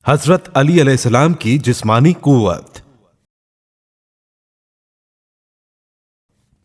حضرت علی علیہ السلام کی جسمانی قوت۔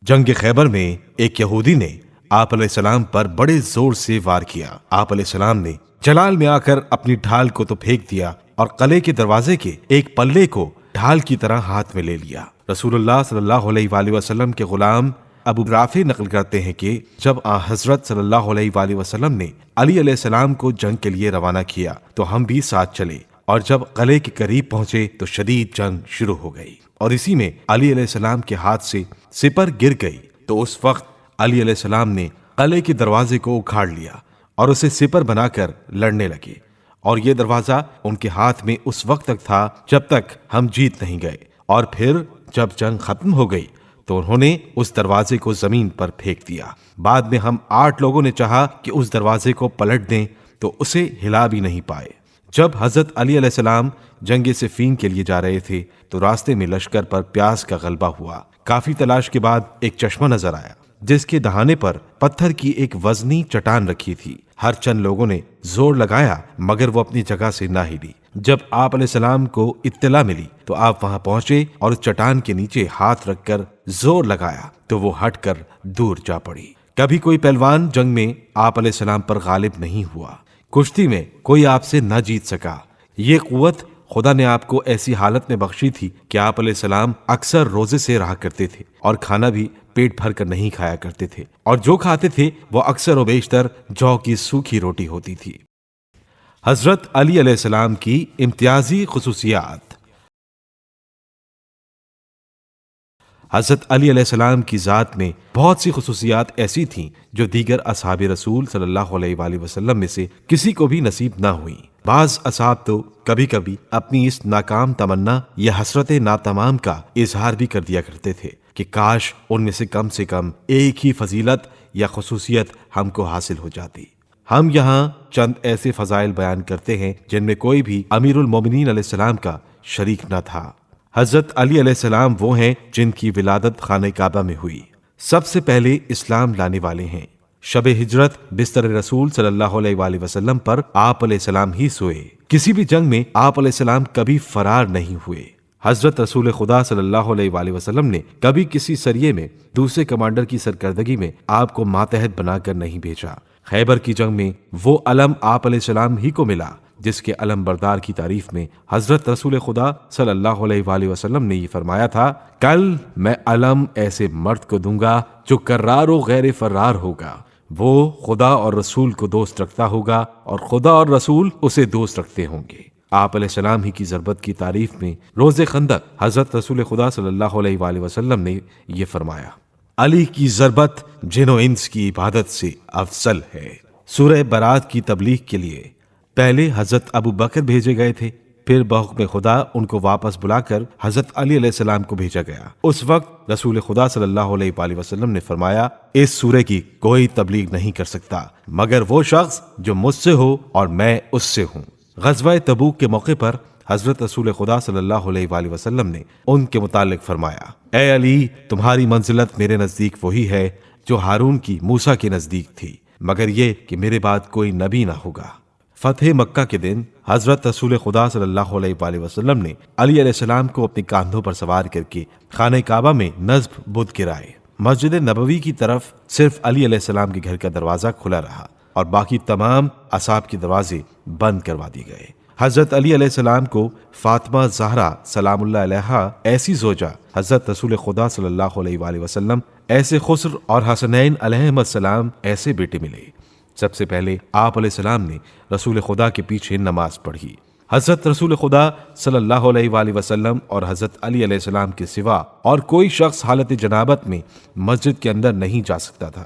جنگ خیبر میں ایک یہودی نے آپ علیہ السلام پر بڑے زور سے وار کیا۔ آپ علیہ السلام نے جلال میں آ کر اپنی ڈھال کو تو پھینک دیا اور قلعے کے دروازے کے ایک پلے کو ڈھال کی طرح ہاتھ میں لے لیا۔ رسول اللہ صلی اللہ علیہ وآلہ وسلم کے غلام ابو رافع نقل کرتے ہیں کہ جب حضرت صلی اللہ علیہ وآلہ وسلم نے علی علیہ السلام کو جنگ کے لیے روانہ کیا تو ہم بھی ساتھ چلے، اور جب قلعے کے قریب پہنچے تو شدید جنگ شروع ہو گئی، اور اسی میں علی علیہ السلام کے ہاتھ سے سپر گر گئی۔ تو اس وقت علی علیہ السلام نے قلعے کے دروازے کو اکھاڑ لیا اور اسے سپر بنا کر لڑنے لگے، اور یہ دروازہ ان کے ہاتھ میں اس وقت تک تھا جب تک ہم جیت نہیں گئے، اور پھر جب جنگ ختم ہو گئی تو انہوں نے اس دروازے کو زمین پر پھینک دیا۔ بعد میں ہم 8 لوگوں نے چاہا کہ اس دروازے کو پلٹ دیں تو اسے ہلا بھی نہیں پائے۔ جب حضرت علی علیہ السلام جنگ صفین کے لیے جا رہے تھے تو راستے میں لشکر پر پیاس کا غلبہ ہوا۔ کافی تلاش کے بعد ایک چشمہ نظر آیا جس کے دہانے پر پتھر کی ایک وزنی چٹان رکھی تھی۔ ہر چند لوگوں نے زور لگایا مگر وہ اپنی جگہ سے نہ ہلی۔ جب آپ علیہ السلام کو اطلاع ملی تو آپ وہاں پہنچے اور اس چٹان کے نیچے ہاتھ رکھ کر زور لگایا تو وہ ہٹ کر دور جا پڑی۔ کبھی کوئی پہلوان جنگ میں آپ علیہ السلام پر غالب نہیں ہوا، کشتی میں کوئی آپ سے نہ جیت سکا۔ یہ قوت خدا نے آپ کو ایسی حالت میں بخشی تھی کہ آپ علیہ السلام اکثر روزے سے رہا کرتے تھے اور کھانا بھی پیٹ بھر کر نہیں کھایا کرتے تھے، اور جو کھاتے تھے وہ اکثر و بیشتر جو کی سوکھی روٹی ہوتی تھی۔ حضرت علی علیہ السلام کی امتیازی خصوصیات۔ حضرت علی علیہ السلام کی ذات میں بہت سی خصوصیات ایسی تھیں جو دیگر اصحاب رسول صلی اللہ علیہ وآلہ وسلم میں سے کسی کو بھی نصیب نہ ہوئیں۔ بعض اصحاب تو کبھی کبھی اپنی اس ناکام تمنا یا حسرت ناتمام کا اظہار بھی کر دیا کرتے تھے کہ کاش ان میں سے کم ایک ہی فضیلت یا خصوصیت ہم کو حاصل ہو جاتی۔ ہم یہاں چند ایسے فضائل بیان کرتے ہیں جن میں کوئی بھی امیر المومنین علیہ السلام کا شریک نہ تھا۔ حضرت علی علیہ السلام وہ ہیں جن کی ولادت خانہ کعبہ میں ہوئی، سب سے پہلے اسلام لانے والے ہیں۔ شب ہجرت بستر رسول صلی اللہ علیہ وآلہ وسلم پر آپ علیہ السلام ہی سوئے۔ کسی بھی جنگ میں آپ علیہ السلام کبھی فرار نہیں ہوئے۔ حضرت رسول خدا صلی اللہ علیہ وآلہ وسلم نے کبھی کسی سریے میں دوسرے کمانڈر کی سرکردگی میں آپ کو ماتحت بنا کر نہیں بھیجا۔ خیبر کی جنگ میں وہ علم آپ علیہ السلام ہی کو ملا جس کے علم بردار کی تعریف میں حضرت رسول خدا صلی اللہ علیہ وآلہ وسلم نے یہ فرمایا تھا، کل میں علم ایسے مرد کو دوں گا جو کرار و غیر فرار ہوگا، وہ خدا اور رسول کو دوست رکھتا ہوگا اور خدا اور رسول اسے دوست رکھتے ہوں گے۔ آپ علیہ السلام ہی کی ضربت کی تعریف میں روز خندق حضرت رسول خدا صلی اللہ علیہ وآلہ وسلم نے یہ فرمایا، علی کی ضربت جن و انس کی عبادت سے افضل ہے۔ سورہ برات کی تبلیغ کے لیے پہلے حضرت ابو بکر بھیجے گئے تھے، پھر بحکم خدا ان کو واپس بلا کر حضرت علی علیہ السلام کو بھیجا گیا۔ اس وقت رسول خدا صلی اللہ علیہ وآلہ وسلم نے فرمایا، اس سورہ کی کوئی تبلیغ نہیں کر سکتا مگر وہ شخص جو مجھ سے ہو اور میں اس سے ہوں۔ غزوہ تبوک کے موقع پر حضرت رسول خدا صلی اللہ علیہ وآلہ وسلم نے ان کے متعلق فرمایا، اے علی، تمہاری منزلت میرے نزدیک وہی ہے جو ہارون کی موسیٰ کے نزدیک تھی، مگر یہ کہ میرے بعد کوئی نبی نہ ہوگا۔ فتح مکہ کے دن حضرت رسول خدا صلی اللہ علیہ وآلہ وسلم نے علی علیہ السلام کو اپنے کاندھوں پر سوار کر کے خانہ کعبہ میں نصب بت گرائے۔ مسجد نبوی کی طرف صرف علی علیہ السلام کے گھر کا دروازہ کھلا رہا اور باقی تمام اصحاب کے دروازے بند کروا دیے گئے۔ حضرت علی علیہ السلام کو فاطمہ زہرا سلام اللہ علیہا ایسی زوجہ، حضرت رسول خدا صلی اللہ علیہ وآلہ وسلم ایسے خسر اور حسنین علیہم السلام ایسے بیٹے ملے۔ سب سے پہلے آپ علیہ السلام نے رسول خدا کے پیچھے نماز پڑھی۔ حضرت رسول خدا صلی اللہ علیہ وآلہ وسلم اور حضرت علی علیہ السلام کے سوا اور کوئی شخص حالت جنابت میں مسجد کے اندر نہیں جا سکتا تھا۔